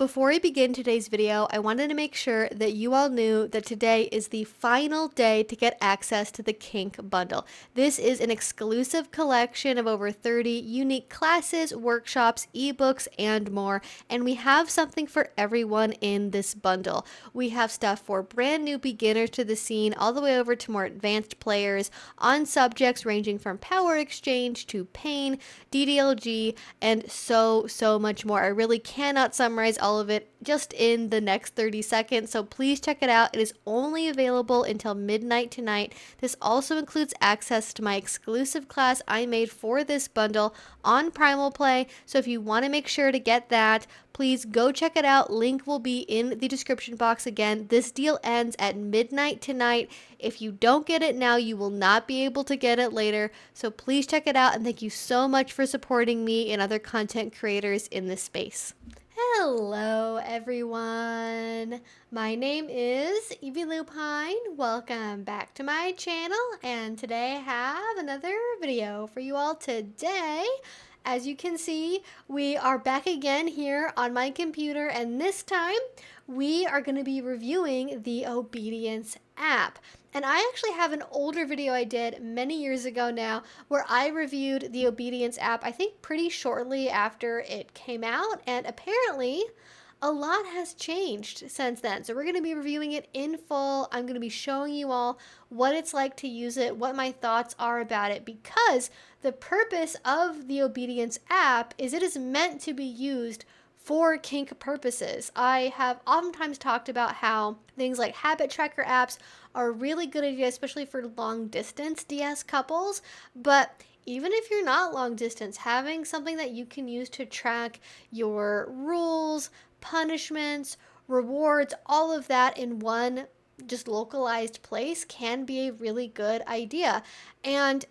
Before I begin today's video, I wanted to make sure that you all knew that today is the final day to get access to the Kink bundle. This is an exclusive collection of over 30 unique classes, workshops, ebooks, and more, and we have something for everyone in this bundle. We have stuff for brand new beginners to the scene all the way over to more advanced players on subjects ranging from power exchange to pain, DDLG, and so much more. I really cannot summarize all of it just in the next 30 seconds, so please check it out. It is only available until midnight tonight. This also includes access to my exclusive class I made for this bundle on Primal Play, so if you want to make sure to get that, please go check it out. Link will be in the description box. Again, this deal ends at midnight tonight. If you don't get it now, you will not be able to get it later. So please check it out, and thank you so much for supporting me and other content creators in this space. Hello everyone, my name is Evie Lupine. Welcome back to my channel, and today I have another video for you all today. As you can see, we are back again here on my computer, and this time we are going to be reviewing the Obedience app. And I actually have an older video I did many years ago now where I reviewed the Obedience app, I think pretty shortly after it came out, and apparently a lot has changed since then. So we're going to be reviewing it in full. I'm going to be showing you all what it's like to use it, what my thoughts are about it, because the purpose of the Obedience app is it is meant to be used for kink purposes. I have oftentimes talked about how things like habit tracker apps are a really good idea, especially for long distance DS couples, but even if you're not long distance, having something that you can use to track your rules, punishments, rewards, all of that in one just localized place can be a really good idea. And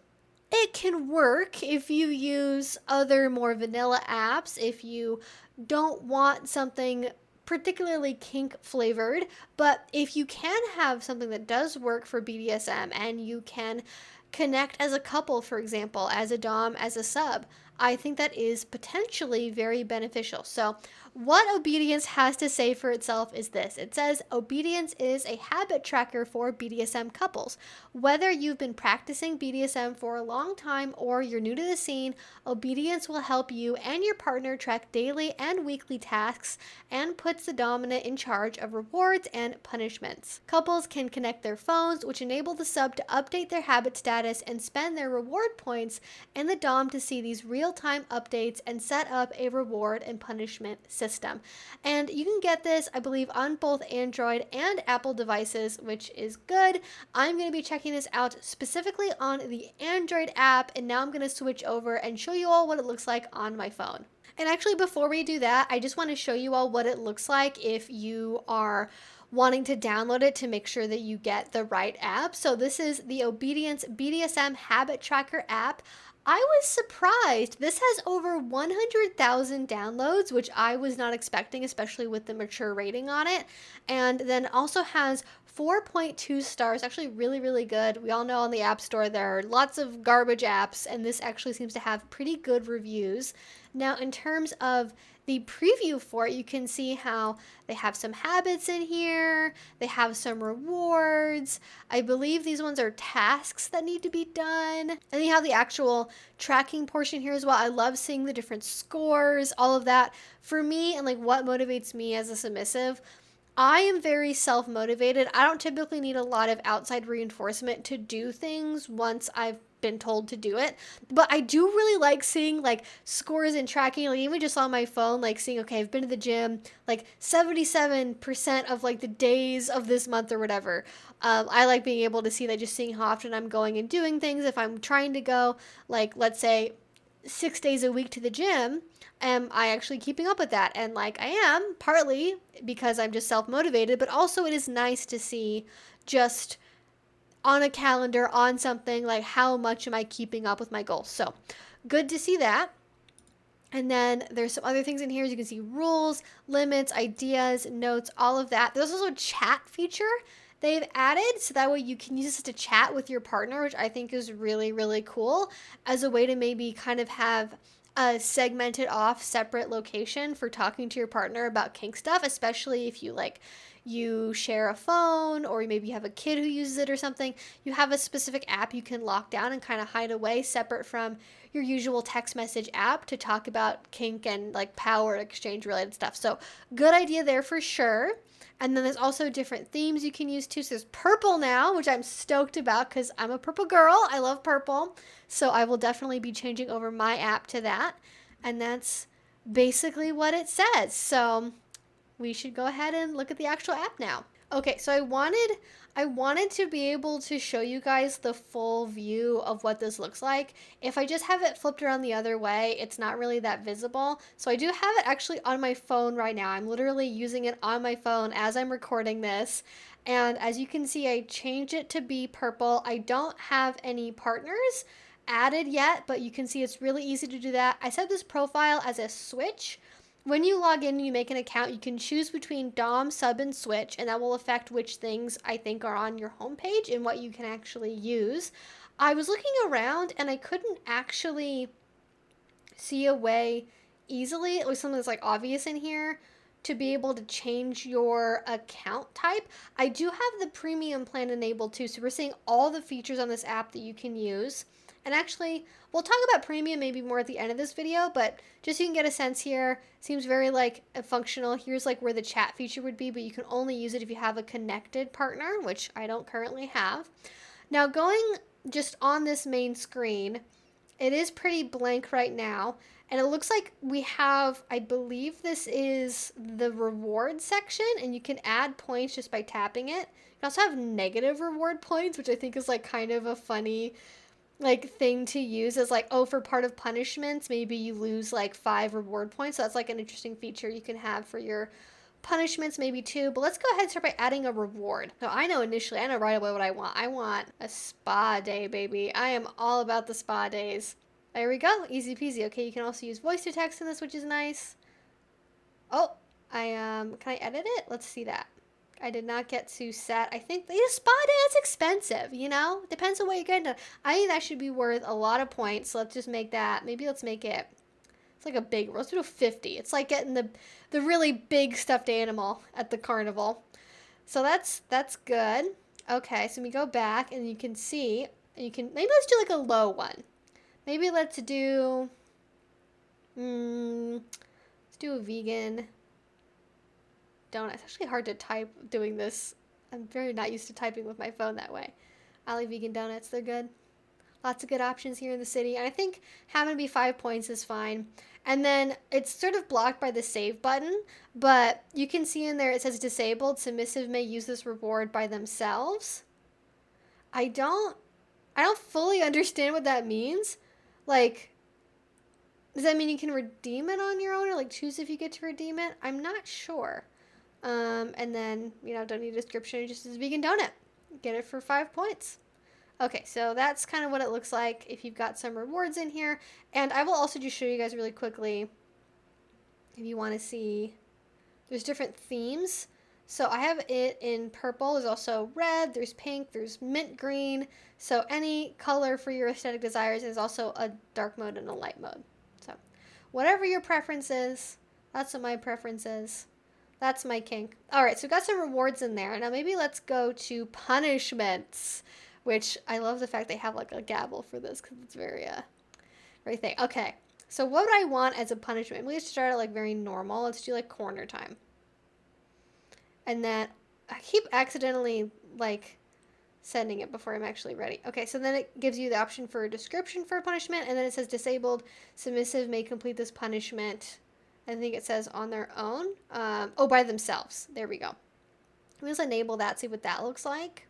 it can work if you use other more vanilla apps, if you don't want something particularly kink flavored, but if you can have something that does work for BDSM and you can connect as a couple, for example, as a dom, as a sub, I think that is potentially very beneficial. So what Obedience has to say for itself is this. It says Obedience is a habit tracker for BDSM couples. Whether you've been practicing BDSM for a long time or you're new to the scene, Obedience will help you and your partner track daily and weekly tasks and puts the dominant in charge of rewards and punishments. Couples can connect their phones, which enable the sub to update their habit status and spend their reward points, and the dom to see these real-time updates and set up a reward and punishment system. And you can get this, I believe, on both Android and Apple devices, which is good. I'm going to be checking this out specifically on the Android app, and now I'm going to switch over and show you all what it looks like on my phone. And actually, before we do that, I just want to show you all what it looks like if you are wanting to download it to make sure that you get the right app. So this is the Obedience BDSM Habit Tracker app. I was surprised. This has over 100,000 downloads, which I was not expecting, especially with the mature rating on it. And then also has 4.2 stars, actually really good. We all know on the App Store there are lots of garbage apps, and this actually seems to have pretty good reviews. Now, in terms of the preview for it, you can see how they have some habits in here, they have some rewards. I believe these ones are tasks that need to be done. And then you have the actual tracking portion here as well. I love seeing the different scores, all of that. For me, and like what motivates me as a submissive, I am very self-motivated. I don't typically need a lot of outside reinforcement to do things once I've been told to do it, but I do really like seeing like scores and tracking, like even just on my phone, like seeing, okay, I've been to the gym like 77% of like the days of this month or whatever. I like being able to see that, just seeing how often I'm going and doing things. If I'm trying to go, like, let's say 6 days a week to the gym, am I actually keeping up with that? And like I am, partly because I'm just self-motivated, but also it is nice to see just on a calendar, on something, like how much am I keeping up with my goals. So good to see that. And then there's some other things in here. As you can see, rules, limits, ideas, notes, all of that. There's also a chat feature they've added, so that way you can use this to chat with your partner, which I think is really cool, as a way to maybe kind of have a segmented off separate location for talking to your partner about kink stuff, especially if you like you share a phone or maybe you have a kid who uses it or something. You have a specific app you can lock down and kind of hide away separate from your usual text message app to talk about kink and like power exchange related stuff. So good idea there for sure. And then there's also different themes you can use too. So there's purple now, which I'm stoked about because I'm a purple girl. I love purple. So I will definitely be changing over my app to that. And that's basically what it says. So we should go ahead and look at the actual app now. Okay, so I wanted to be able to show you guys the full view of what this looks like. If I just have it flipped around the other way, it's not really that visible. So I do have it actually on my phone right now. I'm literally using it on my phone as I'm recording this. And as you can see, I changed it to be purple. I don't have any partners added yet, but you can see it's really easy to do that. I set this profile as a switch. When you log in and you make an account, you can choose between Dom, Sub, and Switch, and that will affect which things I think are on your homepage and what you can actually use. I was looking around and I couldn't actually see a way easily, at least something that's like obvious in here, to be able to change your account type. I do have the premium plan enabled too, so we're seeing all the features on this app that you can use. And actually, we'll talk about premium maybe more at the end of this video, but just so you can get a sense here, seems very like functional. Here's like where the chat feature would be, but you can only use it if you have a connected partner, which I don't currently have. Now going just on this main screen, it is pretty blank right now. And it looks like we have, I believe this is the reward section, and you can add points just by tapping it. You can also have negative reward points, which I think is like kind of a funny like thing to use as like, oh, for part of punishments, maybe you lose like 5 reward points. So that's like an interesting feature you can have for your punishments maybe too. But let's go ahead and start by adding a reward. So I know right away what I want. I want a spa day, baby. I am all about the spa days. There we go. Easy peasy. Okay, you can also use voice to text in this, which is nice. Oh, can I edit it? Let's see that. I did not get to set. I think the spa day is expensive, you know? Depends on what you're getting to. I think that should be worth a lot of points. So let's just make that. Maybe let's make it. It's like a big. Let's do 50. It's like getting the really big stuffed animal at the carnival. So that's good. Okay, so we go back and you can see. You can maybe let's do like a low one. Maybe let's do. Let's do a vegan donut. It's actually hard to type doing this. I'm very not used to typing with my phone that way. I like vegan donuts. They're good. Lots of good options here in the city. And I think having to be 5 points is fine. And then it's sort of blocked by the save button, but you can see in there it says disabled. Submissive may use this reward by themselves. I don't fully understand what that means. Like, does that mean you can redeem it on your own or like choose if you get to redeem it? I'm not sure. And then, don't need a description. It just is vegan donut. Get it for 5 points. Okay, so that's kind of what it looks like if you've got some rewards in here. And I will also just show you guys really quickly if you want to see. There's different themes. So I have it in purple. There's also red. There's pink. There's mint green. So any color for your aesthetic desires. There's also a dark mode and a light mode. So whatever your preference is, that's what my preference is. That's my kink. All right, so we've got some rewards in there. Now maybe let's go to punishments, which I love the fact they have like a gavel for this because it's very thing. Okay, so what would I want as a punishment? Maybe let's start at like very normal. Let's do like corner time. And then I keep accidentally like sending it before I'm actually ready. Okay, so then it gives you the option for a description for a punishment, and then it says disabled submissive may complete this punishment. I think it says on their own. By themselves. There we go. Let's enable that, see what that looks like.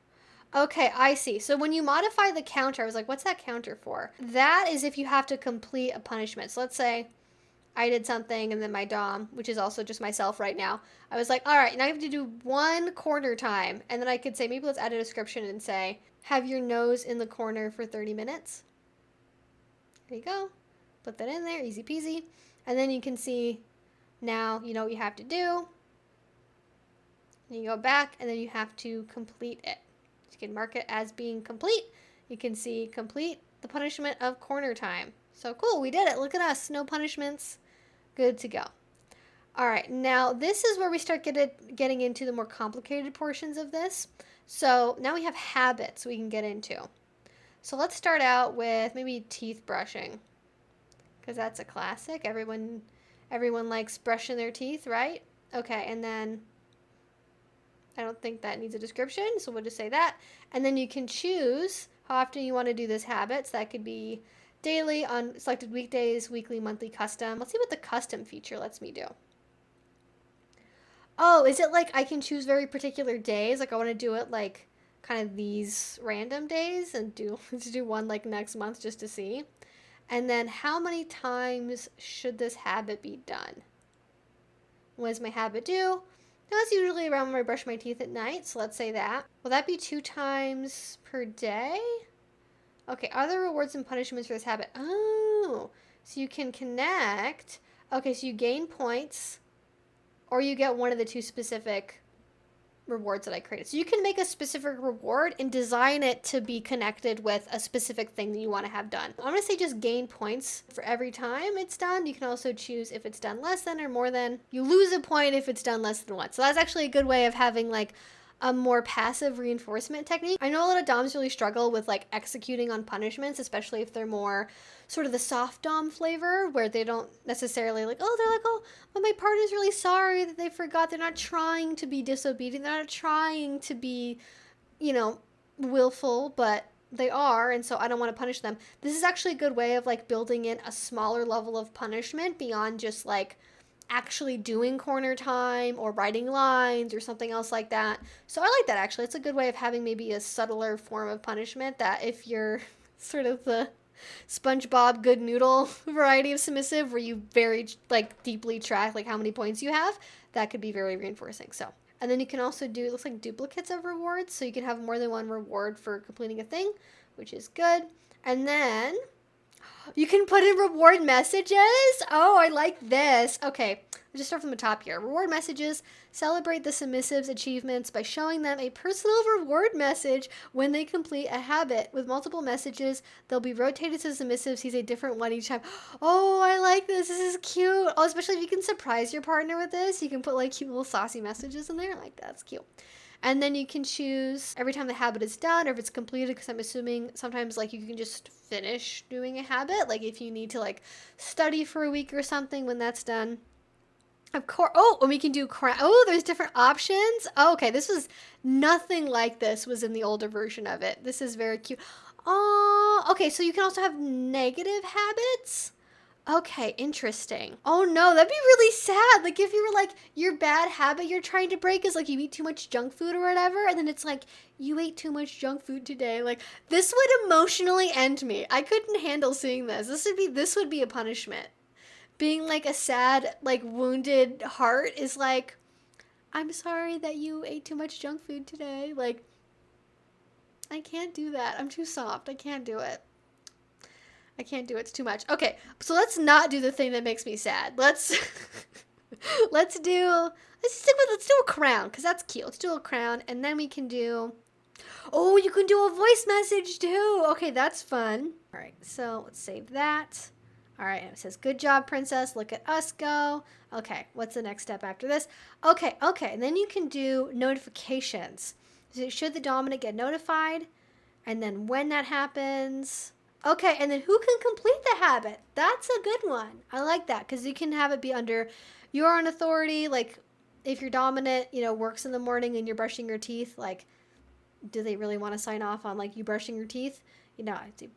Okay, I see. So when you modify the counter, I was like, what's that counter for? That is if you have to complete a punishment. So let's say I did something and then my dom, which is also just myself right now, I was like, all right, now I have to do 1 corner time. And then I could say, maybe let's add a description and say, have your nose in the corner for 30 minutes. There you go. Put that in there, easy peasy. And then you can see now you know what you have to do. And you go back and then you have to complete it. You can mark it as being complete. You can see complete the punishment of corner time. So cool, we did it. Look at us, no punishments. Good to go. All right, now this is where we start getting into the more complicated portions of this. So now we have habits we can get into. So let's start out with maybe teeth brushing, because that's a classic. Everyone likes brushing their teeth, right? Okay, and then I don't think that needs a description, so we'll just say that. And then you can choose how often you want to do this habit. So that could be daily, on selected weekdays, weekly, monthly, custom. Let's see what the custom feature lets me do. Oh, is it like I can choose very particular days? Like I want to do it like kind of these random days and do one like next month just to see. And then how many times should this habit be done? When is my habit due? Now it's usually around when I brush my teeth at night, so let's say that. Will that be 2 times per day? Okay, are there rewards and punishments for this habit? Oh, so you can connect. Okay, so you gain points, or you get one of the 2 specific rewards that I created. So you can make a specific reward and design it to be connected with a specific thing that you want to have done. I'm going to say just gain points for every time it's done. You can also choose if it's done less than or more than. You lose a point if it's done less than once. So that's actually a good way of having like a more passive reinforcement technique. I know a lot of doms really struggle with like executing on punishments, especially if they're more sort of the soft dom flavor, where they don't necessarily like, oh, they're like, oh, but my partner's really sorry that they forgot. They're not trying to be disobedient. They're not trying to be, willful, but they are, and so I don't want to punish them. This is actually a good way of like building in a smaller level of punishment beyond just like actually doing corner time or writing lines or something else like that. So I like that actually. It's a good way of having maybe a subtler form of punishment that if you're sort of the SpongeBob good noodle variety of submissive where you very like deeply track like how many points you have, that could be very reinforcing. So, and then you can also do, it looks like duplicates of rewards, so you can have more than one reward for completing a thing, which is good. And then you can put in reward messages. Oh, I like this. Okay, let's just start from the top here. Reward messages celebrate the submissive's achievements by showing them a personal reward message when they complete a habit. With multiple messages, they'll be rotated to the submissive sees a different one each time. Oh, I like this. This is cute. Oh, especially if you can surprise your partner with this. You can put like cute little saucy messages in there. Like, that's cute. And then you can choose every time the habit is done or if it's completed, because I'm assuming sometimes like you can just finish doing a habit. Like if you need to like study for a week or something when that's done. Of course. Oh, and we can do oh, there's different options. Oh, okay, this was nothing like this was in the older version of it. This is very cute. Oh, okay, so you can also have negative habits. Okay, interesting. Oh no, that'd be really sad. Like if you were like, your bad habit you're trying to break is like you eat too much junk food or whatever, and then it's like, you ate too much junk food today. Like this would emotionally end me. I couldn't handle seeing this. This would be a punishment. Being like a sad, like wounded heart is like, I'm sorry that you ate too much junk food today. Like, I can't do that. I'm too soft. I can't do it. I can't do it. It's too much. Okay, so let's not do the thing that makes me sad. Let's do a crown, because that's cute. Let's do a crown, and then we can do, oh, you can do a voice message too. Okay, that's fun. All right, so let's save that. All right, it says, good job, princess. Look at us go. Okay, what's the next step after this? Okay, and then you can do notifications. So should the dominant get notified? And then when that happens. Okay, and then who can complete the habit? That's a good one. I like that, because you can have it be under your own authority. Like, if your dominant, works in the morning and you're brushing your teeth, like, do they really want to sign off on, like, you brushing your teeth?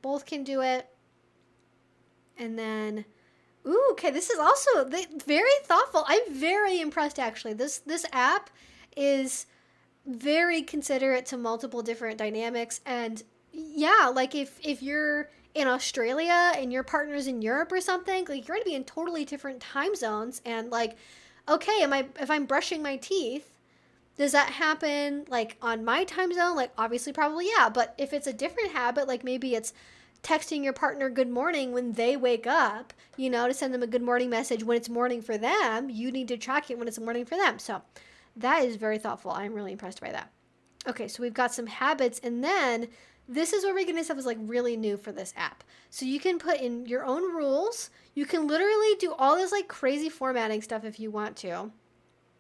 Both can do it. And then, ooh, okay, this is also very thoughtful. I'm very impressed, actually. This app is very considerate to multiple different dynamics. And yeah, like if you're in Australia and your partner's in Europe or something, like you're going to be in totally different time zones. And like, okay, if I'm brushing my teeth, does that happen like on my time zone? Like obviously probably yeah. But if it's a different habit, like maybe it's texting your partner good morning when they wake up, to send them a good morning message when it's morning for them, you need to track it when it's morning for them. So that is very thoughtful. I'm really impressed by that. Okay, so we've got some habits, and then This is where we're getting stuff is like really new for this app. So you can put in your own rules. You can literally do all this like crazy formatting stuff if you want to.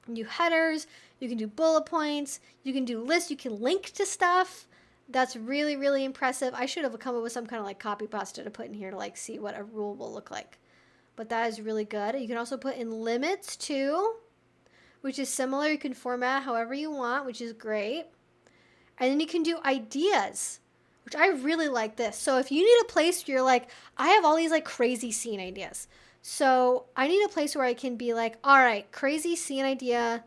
You do headers, you can do bullet points, you can do lists, you can link to stuff. That's really, really impressive. I should have come up with some kind of like copy pasta to put in here to like see what a rule will look like. But that is really good. You can also put in limits too, which is similar. You can format however you want, which is great. And then you can do ideas, which I really like this. So if you need a place where you're like, I have all these like crazy scene ideas. So I need a place where I can be like, all right, crazy scene idea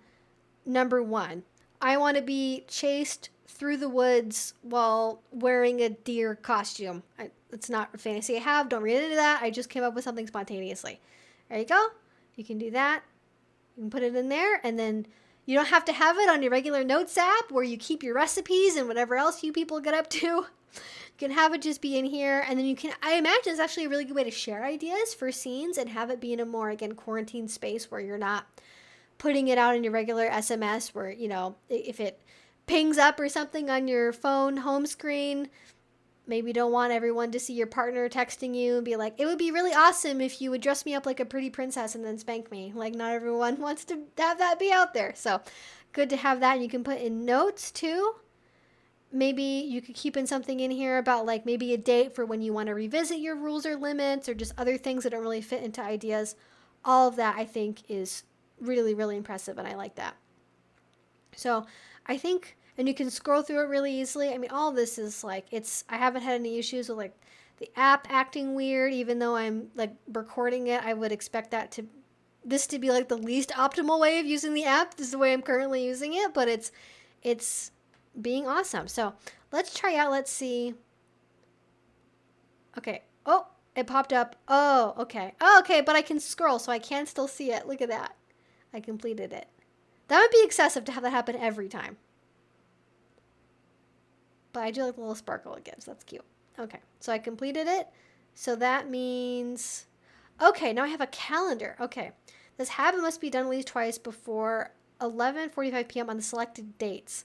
number 1. I want to be chased through the woods while wearing a deer costume. It's not a fantasy I have. Don't read into that. I just came up with something spontaneously. There you go. You can do that. You can put it in there, and then you don't have to have it on your regular notes app where you keep your recipes and whatever else you people get up to. You can have it just be in here, and then you can, I imagine it's actually a really good way to share ideas for scenes and have it be in a more, again, quarantine space where you're not putting it out in your regular SMS where, you know, if it pings up or something on your phone home screen, maybe you don't want everyone to see your partner texting you and be like, it would be really awesome if you would dress me up like a pretty princess and then spank me. Like, not everyone wants to have that be out there. So good to have that. You can put in notes too. Maybe you could keep in something in here about like maybe a date for when you want to revisit your rules or limits or just other things that don't really fit into ideas. All of that I think is really, really impressive, and I like that. So I think, and you can scroll through it really easily. I mean, all of this is like, I haven't had any issues with like the app acting weird, even though I'm like recording it. I would expect this to be like the least optimal way of using the app. This is the way I'm currently using it, but it's being awesome. So let's try out, let's see. Okay. Oh, it popped up. Oh, okay. Oh, okay, but I can scroll, so I can still see it. Look at that. I completed it. That would be excessive to have that happen every time. But I do like the little sparkle it gives. That's cute. Okay, so I completed it. So that means, okay, now I have a calendar. Okay, this habit must be done at least twice before 11:45 p.m. on the selected dates.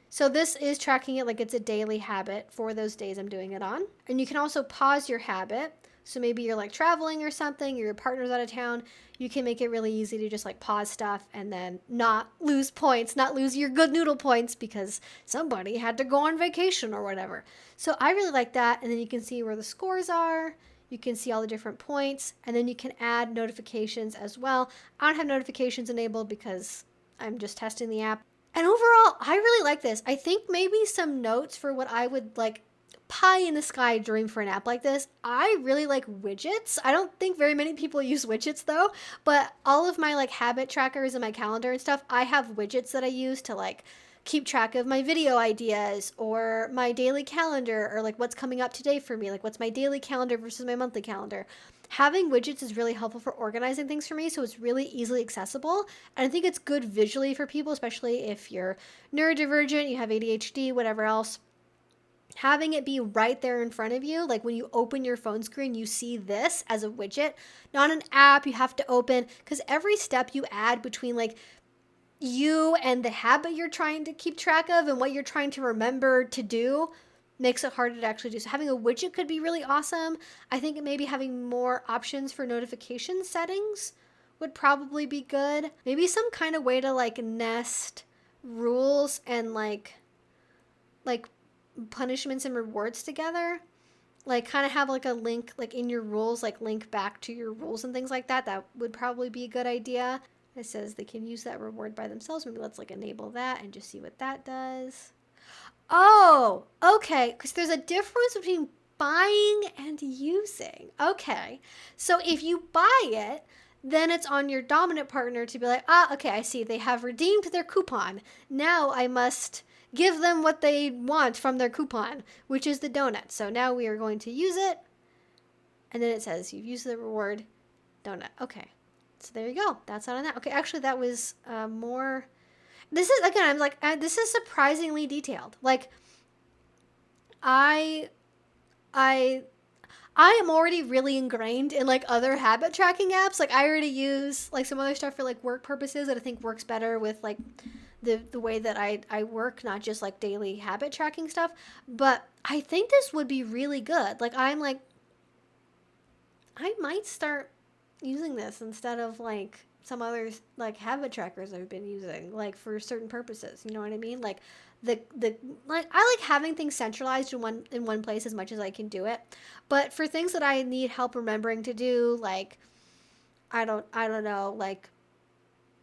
So this is tracking it like it's a daily habit for those days I'm doing it on. And you can also pause your habit. So maybe you're like traveling or something, or your partner's out of town. You can make it really easy to just like pause stuff and then not lose points, not lose your good noodle points because somebody had to go on vacation or whatever. So I really like that. And then you can see where the scores are. You can see all the different points, and then you can add notifications as well. I don't have notifications enabled because I'm just testing the app. And overall, I really like this. I think maybe some notes for what I would like pie in the sky dream for an app like this. I really like widgets. I don't think very many people use widgets though, but all of my like habit trackers and my calendar and stuff, I have widgets that I use to like keep track of my video ideas or my daily calendar or like what's coming up today for me, like what's my daily calendar versus my monthly calendar. Having widgets is really helpful for organizing things for me, so it's really easily accessible. And I think it's good visually for people, especially if you're neurodivergent, you have ADHD, whatever else. Having it be right there in front of you, like when you open your phone screen, you see this as a widget, not an app you have to open, because every step you add between like you and the habit you're trying to keep track of and what you're trying to remember to do makes it harder to actually do. So having a widget could be really awesome. I think maybe having more options for notification settings would probably be good. Maybe some kind of way to like nest rules and like punishments and rewards together. Like kind of have like a link like in your rules, like link back to your rules and things like that. That would probably be a good idea. It says they can use that reward by themselves. Maybe let's like enable that and just see what that does. Oh, okay. Because there's a difference between buying and using. Okay. So if you buy it, then it's on your dominant partner to be like, okay, I see. They have redeemed their coupon. Now I must give them what they want from their coupon, which is the donut. So now we are going to use it. And then it says you've used the reward donut. Okay. So there you go. That's not on that. Okay, actually that was more. This is, again, I'm like, this is surprisingly detailed. Like, I am already really ingrained in like other habit tracking apps. Like I already use like some other stuff for like work purposes that I think works better with like the way that I work, not just like daily habit tracking stuff. But I think this would be really good. Like, I'm like, I might start using this instead of like some others, like habit trackers I've been using, like for certain purposes. You know what I mean? Like the like I like having things centralized in one place as much as I can do it. But for things that I need help remembering to do, like I don't know, like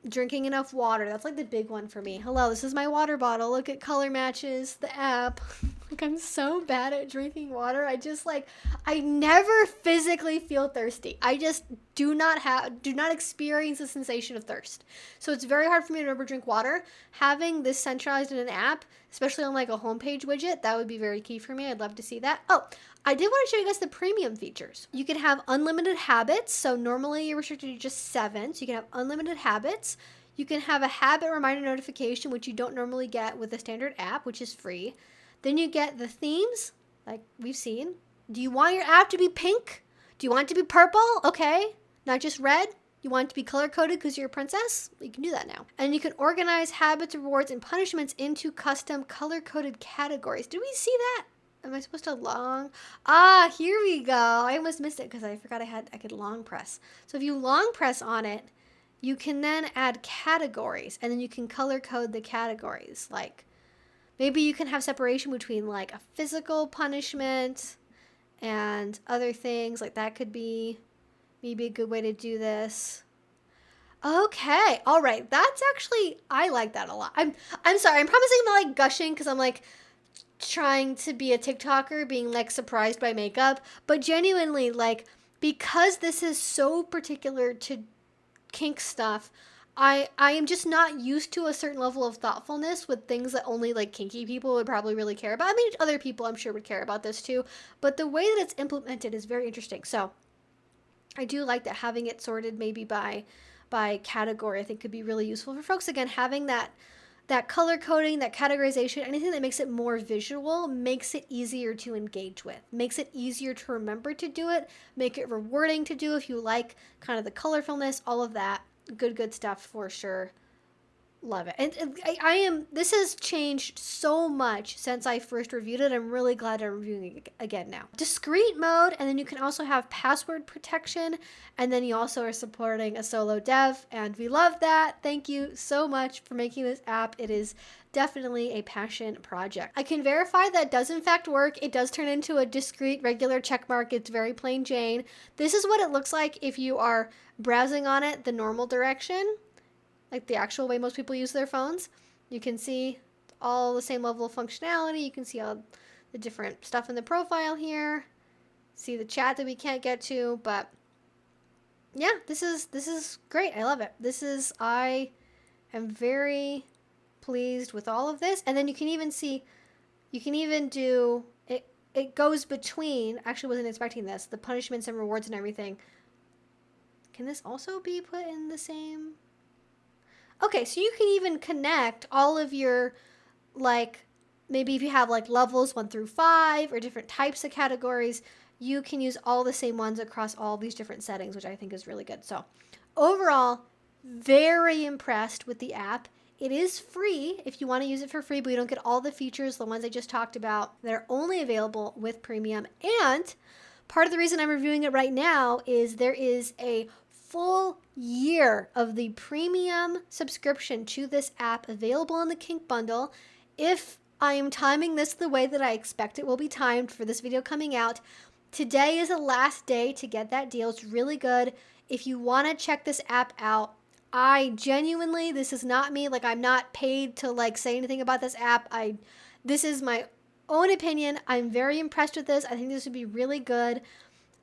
drinking enough water. That's like the big one for me. Hello, this is my water bottle. Look at color matches, the app. Like, I'm so bad at drinking water. I just like, I never physically feel thirsty. I just do not experience the sensation of thirst. So it's very hard for me to remember to drink water. Having this centralized in an app, especially on like a homepage widget, that would be very key for me. I'd love to see that. Oh, I did want to show you guys the premium features. You can have unlimited habits. So normally you're restricted to just 7. So you can have unlimited habits. You can have a habit reminder notification, which you don't normally get with the standard app, which is free. Then you get the themes, like we've seen. Do you want your app to be pink? Do you want it to be purple? Okay. Not just red? You want it to be color-coded because you're a princess? You can do that now. And you can organize habits, rewards, and punishments into custom color-coded categories. Did we see that? Am I supposed to long? Ah, here we go. I almost missed it because I forgot I could long press. So if you long press on it, you can then add categories, and then you can color code the categories. Like, maybe you can have separation between like a physical punishment and other things. Like, that could be maybe a good way to do this. Okay, all right. That's actually, I like that a lot. I'm sorry. I'm promising I'm not like gushing because I'm like trying to be a TikToker, being like surprised by makeup, but genuinely, like, because this is so particular to kink stuff, I am just not used to a certain level of thoughtfulness with things that only like kinky people would probably really care about. I mean, other people I'm sure would care about this too, but the way that it's implemented is very interesting. So I do like that having it sorted maybe by category, I think could be really useful for folks. Again, having that color coding, that categorization, anything that makes it more visual makes it easier to engage with, makes it easier to remember to do it, make it rewarding to do if you like kind of the colorfulness, all of that. Good stuff for sure. Love it. And this has changed so much since I first reviewed it. I'm really glad I'm reviewing it again now. Discrete mode, and then you can also have password protection, and then you also are supporting a solo dev, and we love that. Thank you so much for making this app. It is definitely a passion project. I can verify that does in fact work. It does turn into a discrete regular check mark. It's very plain Jane. This is what it looks like if you are browsing on it the normal direction, like the actual way most people use their phones. You can see all the same level of functionality. You can see all the different stuff in the profile here. See the chat that we can't get to, but yeah, this is great. I love it. I am very pleased with all of this. And then you can even see, you can even do it. It goes between, actually wasn't expecting this, the punishments and rewards and everything. Can this also be put in the same? Okay, so you can even connect all of your, like, maybe if you have like levels 1 through 5 or different types of categories, you can use all the same ones across all these different settings, which I think is really good. So overall, very impressed with the app. It is free if you want to use it for free, but you don't get all the features, the ones I just talked about, that are only available with premium. And part of the reason I'm reviewing it right now is there is a full year of the premium subscription to this app available in the kink bundle. If I am timing this the way that I expect it will be timed for this video coming out, today is the last day to get that deal. It's really good. If you want to check this app out, I genuinely, this is not me, like I'm not paid to like say anything about this app. This is my own opinion. I'm very impressed with this. I think this would be really good.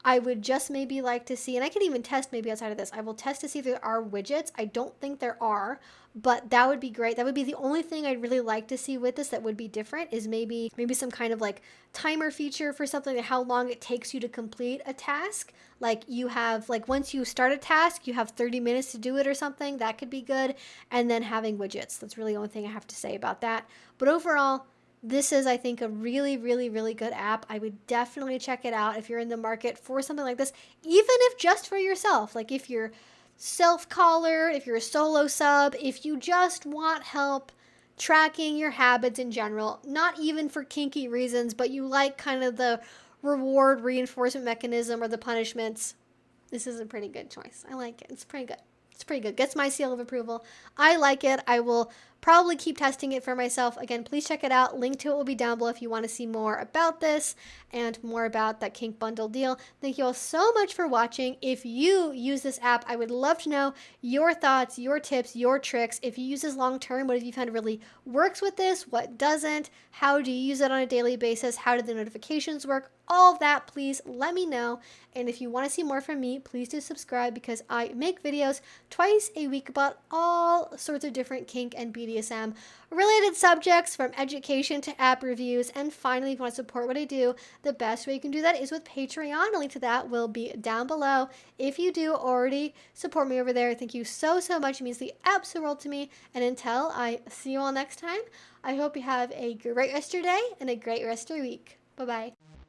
I would just maybe like to see, and I can even test maybe outside of this. I will test to see if there are widgets. I don't think there are, but that would be great. That would be the only thing I'd really like to see with this that would be different, is maybe some kind of like timer feature for something, like how long it takes you to complete a task. Like you have, like once you start a task, you have 30 minutes to do it or something. That could be good. And then having widgets. That's really the only thing I have to say about that. But overall, this is, I think, a really, really, really good app. I would definitely check it out if you're in the market for something like this, even if just for yourself. Like if you're self-collar, if you're a solo sub, if you just want help tracking your habits in general, not even for kinky reasons, but you like kind of the reward reinforcement mechanism or the punishments, this is a pretty good choice. I like it. It's pretty good. It's pretty good. Gets my seal of approval. I like it. I will probably keep testing it for myself. Again, please check it out. Link to it will be down below if you want to see more about this and more about that kink bundle deal. Thank you all so much for watching. If you use this app, I would love to know your thoughts, your tips, your tricks. If you use this long term, what have you found really works with this? What doesn't? How do you use it on a daily basis? How do the notifications work? All of that, please let me know. And if you want to see more from me, please do subscribe because I make videos twice a week about all sorts of different kink and BDSM related subjects, from education to app reviews. And finally, if you want to support what I do, the best way you can do that is with Patreon. A link to that will be down below. If you do already support me over there, thank you so, so much. It means the absolute world to me. And until I see you all next time, I hope you have a great rest of your day and a great rest of your week. Bye-bye.